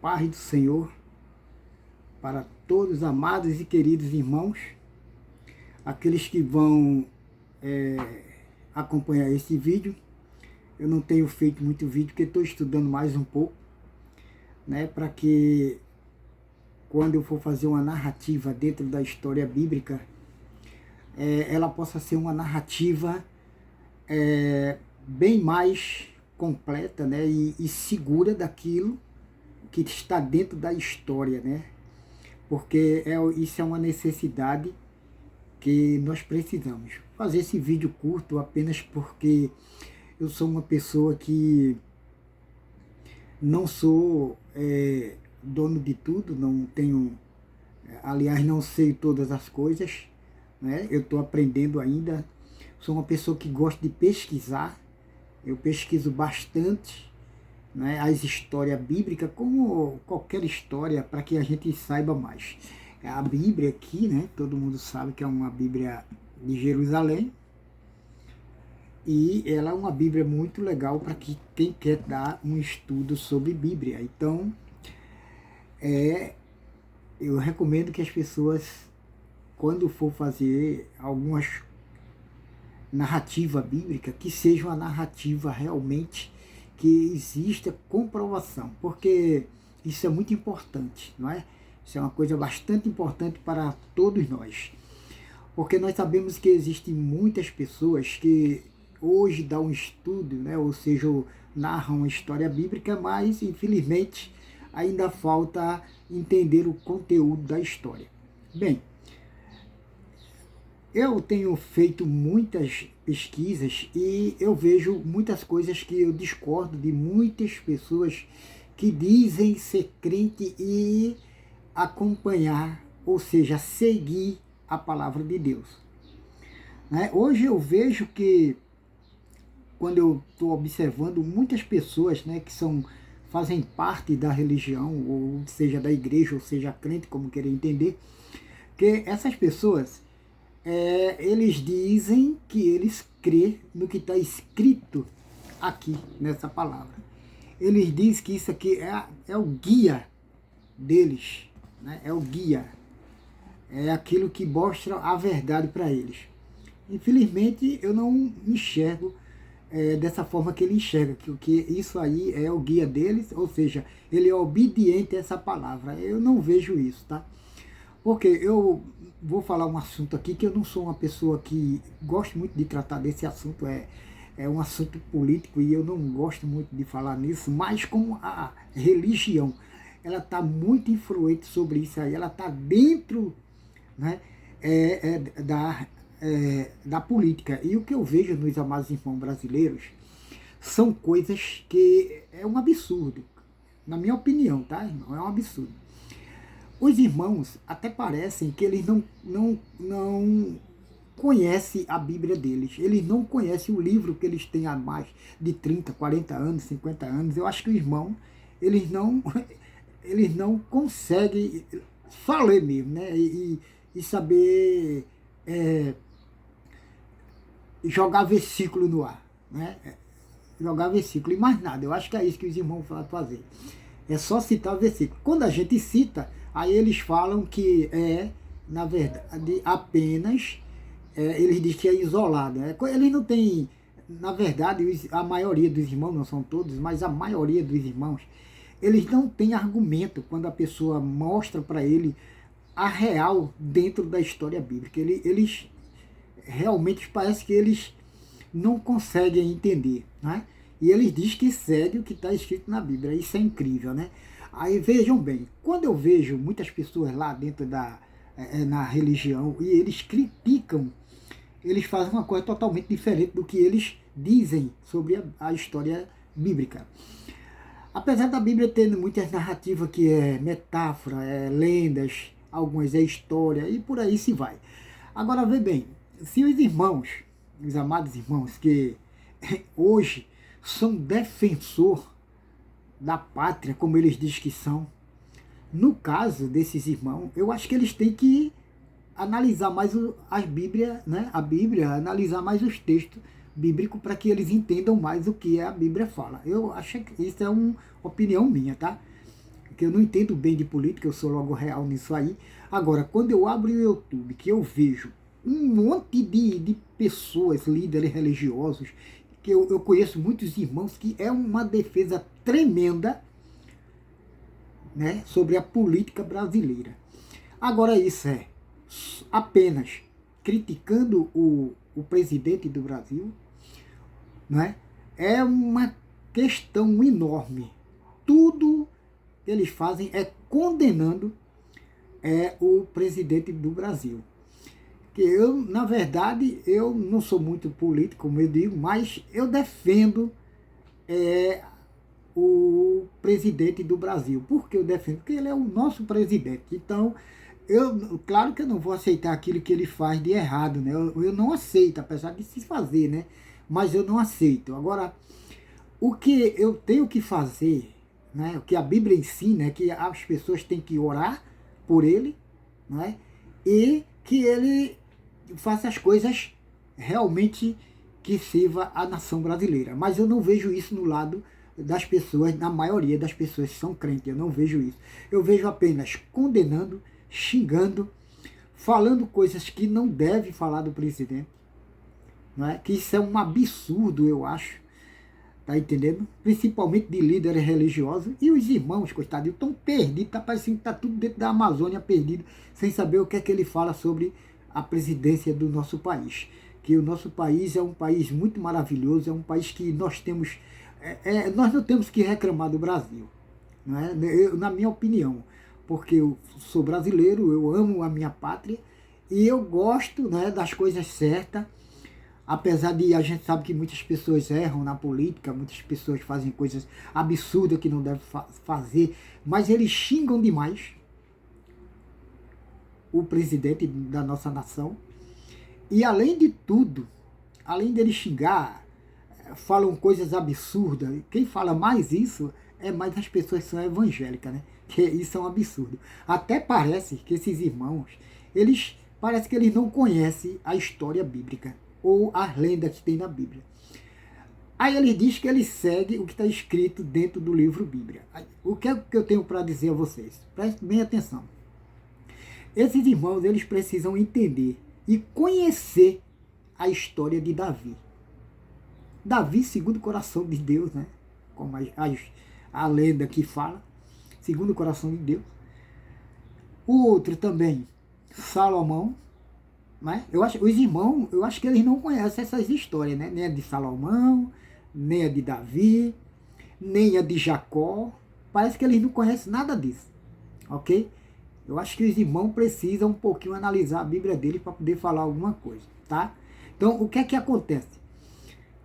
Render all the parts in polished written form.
paz do Senhor para todos os amados e queridos irmãos, aqueles que vão acompanhar esse vídeo. Eu não tenho feito muito vídeo porque estou estudando mais um pouco, né, para que quando eu for fazer uma narrativa dentro da história bíblica, ela possa ser uma narrativa bem mais completa, né, e segura daquilo que está dentro da história, né? Porque isso é uma necessidade que nós precisamos. Fazer esse vídeo curto apenas porque eu sou uma pessoa que não sou dono de tudo, não tenho, aliás, não sei todas as coisas, né? Eu estou aprendendo ainda. Sou uma pessoa que gosta de pesquisar, eu pesquiso bastante, né, as histórias bíblicas, como qualquer história, para que a gente saiba mais. A Bíblia aqui, né, todo mundo sabe que é uma Bíblia de Jerusalém, e ela é uma Bíblia muito legal para quem quer dar um estudo sobre Bíblia. Então, eu recomendo que as pessoas, quando for fazer algumas narrativa bíblica, que seja uma narrativa realmente que exista comprovação, porque isso é muito importante, não é? Isso é uma coisa bastante importante para todos nós, porque nós sabemos que existem muitas pessoas que hoje dão um estudo, né, ou seja, narram a história bíblica, mas infelizmente ainda falta entender o conteúdo da história. Bem, eu tenho feito muitas pesquisas e eu vejo muitas coisas que eu discordo de muitas pessoas que dizem ser crente e acompanhar, ou seja, seguir a palavra de Deus, né? Hoje eu vejo que, quando eu estou observando muitas pessoas, né, que fazem parte da religião, ou seja, da igreja, ou seja, crente, como querer entender, que essas pessoas eles dizem que eles crêem no que está escrito aqui nessa palavra. Eles dizem que isso aqui é o guia deles, né? É o guia, é aquilo que mostra a verdade para eles. Infelizmente, eu não enxergo dessa forma que ele enxerga, que isso aí é o guia deles, ou seja, ele é obediente a essa palavra. Eu não vejo isso, tá? Porque eu vou falar um assunto aqui que eu não sou uma pessoa que gosto muito de tratar desse assunto, é um assunto político e eu não gosto muito de falar nisso, mas como a religião, ela está muito influente sobre isso aí, ela está dentro, né, da política. E o que eu vejo nos amados irmãos brasileiros são coisas que é um absurdo, na minha opinião, tá, irmão? É um absurdo. Os irmãos até parecem que eles não conhecem a Bíblia deles. Eles não conhecem o livro que eles têm há mais de 30, 40 anos, 50 anos. Eu acho que os irmãos, eles não conseguem falar mesmo, né? E saber jogar versículo no ar, né? Jogar versículo e mais nada. Eu acho que é isso que os irmãos vão fazer. É só citar o versículo. Quando a gente cita, aí eles falam que na verdade, apenas, eles dizem que é isolado. Eles não têm, na verdade, a maioria dos irmãos, não são todos, mas a maioria dos irmãos, eles não têm argumento quando a pessoa mostra para ele a real dentro da história bíblica. Eles realmente parece que eles não conseguem entender, né? E eles dizem que segue o que está escrito na Bíblia. Isso é incrível, né? Aí vejam bem, quando eu vejo muitas pessoas lá dentro na religião e eles criticam, eles fazem uma coisa totalmente diferente do que eles dizem sobre a história bíblica. Apesar da Bíblia ter muitas narrativas que é metáfora, lendas, algumas é história e por aí se vai. Agora vê bem, se os irmãos, os amados irmãos que hoje são defensor da pátria, como eles dizem que são, no caso desses irmãos, eu acho que eles têm que analisar mais as Bíblias, né? A Bíblia, analisar mais os textos bíblicos para que eles entendam mais o que a Bíblia fala. Eu acho que isso é uma opinião minha, tá? que eu não entendo bem de política, eu sou logo real nisso aí. Agora, quando eu abro o YouTube, que eu vejo um monte de pessoas, líderes religiosos, que eu conheço muitos irmãos, que é uma defesa tremenda, né, sobre a política brasileira. Agora, isso é apenas criticando o presidente do Brasil, né? É uma questão enorme. Tudo que eles fazem é condenando o presidente do Brasil. Que eu, na verdade, eu não sou muito político, como eu digo, mas eu defendo o presidente do Brasil. Por que eu defendo? Porque ele é o nosso presidente. Então, claro que eu não vou aceitar aquilo que ele faz de errado, né? Eu não aceito, apesar de se fazer, né? Mas eu não aceito. Agora, o que eu tenho que fazer, né? O que a Bíblia ensina é que as pessoas têm que orar por ele, né? E que ele faça as coisas realmente que sirva a nação brasileira. Mas eu não vejo isso no lado das pessoas, na maioria das pessoas que são crentes, eu não vejo isso. Eu vejo apenas condenando, xingando, falando coisas que não deve falar do presidente, não é? Que isso é um absurdo, eu acho, tá entendendo? Principalmente de líderes religiosos, e os irmãos, coitadinhos, estão perdidos, tá parecendo que tá tudo dentro da Amazônia perdido, sem saber o que é que ele fala sobre a presidência do nosso país. Que o nosso país é um país muito maravilhoso, é um país que nós temos, nós não temos que reclamar do Brasil, não é? Na minha opinião, porque eu sou brasileiro, eu amo a minha pátria, e eu gosto, né, das coisas certas, apesar de a gente sabe que muitas pessoas erram na política, muitas pessoas fazem coisas absurdas que não devem fazer, mas eles xingam demais o presidente da nossa nação. E além de tudo, além dele xingar, falam coisas absurdas. Quem fala mais isso é mais as pessoas que são evangélicas, né? Que isso é um absurdo. Até parece que esses irmãos, parece que eles não conhecem a história bíblica ou as lendas que tem na Bíblia. Aí ele diz que ele segue o que está escrito dentro do livro Bíblia. O que é que eu tenho para dizer a vocês? Prestem bem atenção. Esses irmãos, eles precisam entender e conhecer a história de Davi. Davi, segundo o coração de Deus, né? Como a lenda que fala, segundo o coração de Deus. O outro também, Salomão, né? Os irmãos, eu acho que eles não conhecem essas histórias, né? Nem a de Salomão, nem a de Davi, nem a de Jacó. Parece que eles não conhecem nada disso, ok? Eu acho que os irmãos precisam um pouquinho analisar a Bíblia deles para poder falar alguma coisa, tá? Então, o que é que acontece?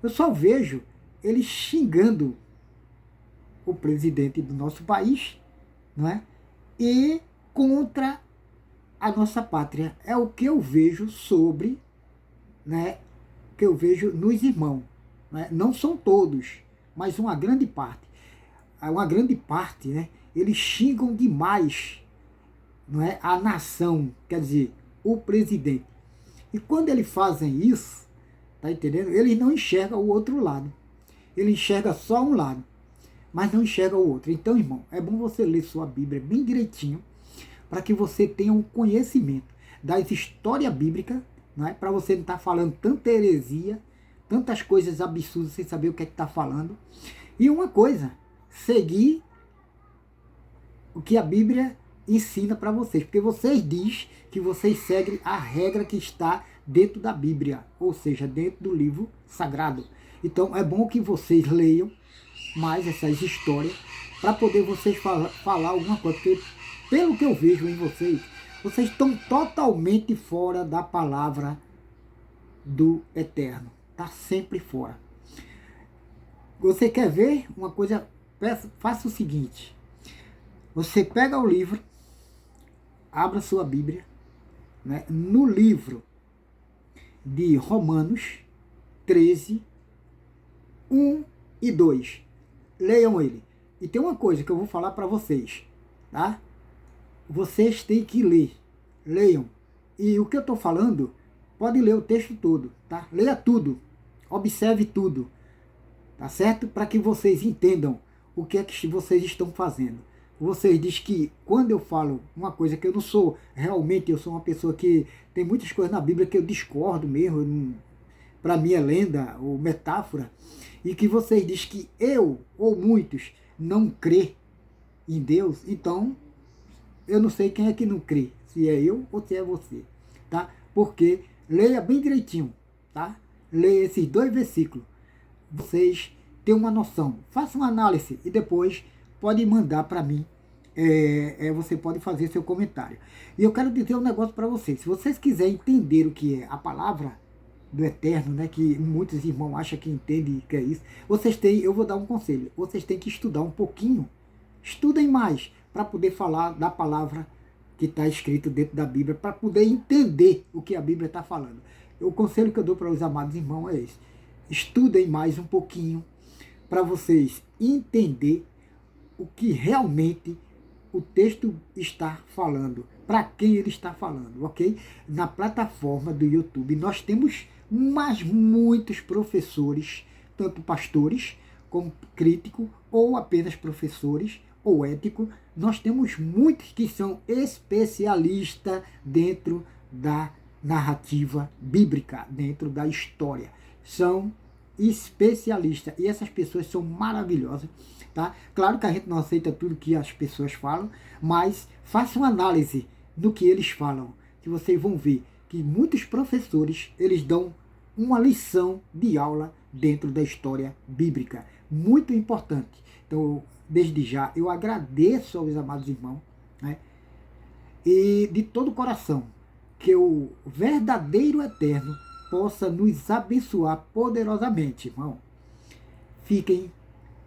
Eu só vejo eles xingando o presidente do nosso país, não é? E contra a nossa pátria. É o que eu vejo sobre, né? O que eu vejo nos irmãos. Né? Não são todos, mas uma grande parte. Uma grande parte, né? Eles xingam demais, não é, a nação, quer dizer, o presidente. E quando eles fazem isso, tá entendendo? Eles não enxergam o outro lado. Ele enxerga só um lado, mas não enxerga o outro. Então, irmão, é bom você ler sua Bíblia bem direitinho, para que você tenha um conhecimento das histórias bíblicas, não é? Para você não estar falando tanta heresia, tantas coisas absurdas sem saber o que é que está falando. E uma coisa, seguir o que a Bíblia ensina para vocês, porque vocês dizem que vocês seguem a regra que está dentro da Bíblia, ou seja, dentro do livro sagrado. Então é bom que vocês leiam mais essas histórias para poder vocês falar alguma coisa, porque pelo que eu vejo em vocês, vocês estão totalmente fora da palavra do Eterno. Está sempre fora. Você quer ver uma coisa? Faça o seguinte. Você pega o livro, abra sua Bíblia, né, no livro de Romanos 13, 1 e 2. Leiam ele. E tem uma coisa que eu vou falar para vocês, tá? Vocês têm que ler. Leiam. E o que eu estou falando, pode ler o texto todo, tá? Leia tudo. Observe tudo. Tá certo? Para que vocês entendam o que é que vocês estão fazendo. vocês dizem que quando eu falo uma coisa que eu não sou, realmente eu sou uma pessoa que tem muitas coisas na Bíblia que eu discordo mesmo, para mim é lenda ou metáfora, e que vocês dizem que eu ou muitos não crê em Deus, então eu não sei quem é que não crê, se é eu ou se é você, tá? Porque leia bem direitinho, tá? Leia esses 2 versículos, vocês têm uma noção, faça uma análise e depois pode mandar para mim, você pode fazer seu comentário. E eu quero dizer um negócio para vocês, se vocês quiserem entender o que é a palavra do Eterno, né, que muitos irmãos acham que entendem que é isso, vocês têm, eu vou dar um conselho, vocês têm que estudar um pouquinho, estudem mais, para poder falar da palavra que está escrito dentro da Bíblia, para poder entender o que a Bíblia está falando. O conselho que eu dou para os amados irmãos é esse, estudem mais um pouquinho, para vocês entender o que realmente o texto está falando, para quem ele está falando, ok? Na plataforma do YouTube nós temos muitos professores, tanto pastores como críticos, ou apenas professores, ou ético. Nós temos muitos que são especialistas dentro da narrativa bíblica, dentro da história. São especialistas e essas pessoas são maravilhosas. Tá? Claro que a gente não aceita tudo que as pessoas falam, mas faça uma análise do que eles falam, que vocês vão ver que muitos professores, eles dão uma lição de aula dentro da história bíblica, muito importante. Então, desde já, eu agradeço aos amados irmãos, né? E de todo o coração, que o verdadeiro Eterno possa nos abençoar poderosamente, irmão. Fiquem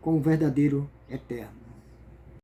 com o verdadeiro Eterno.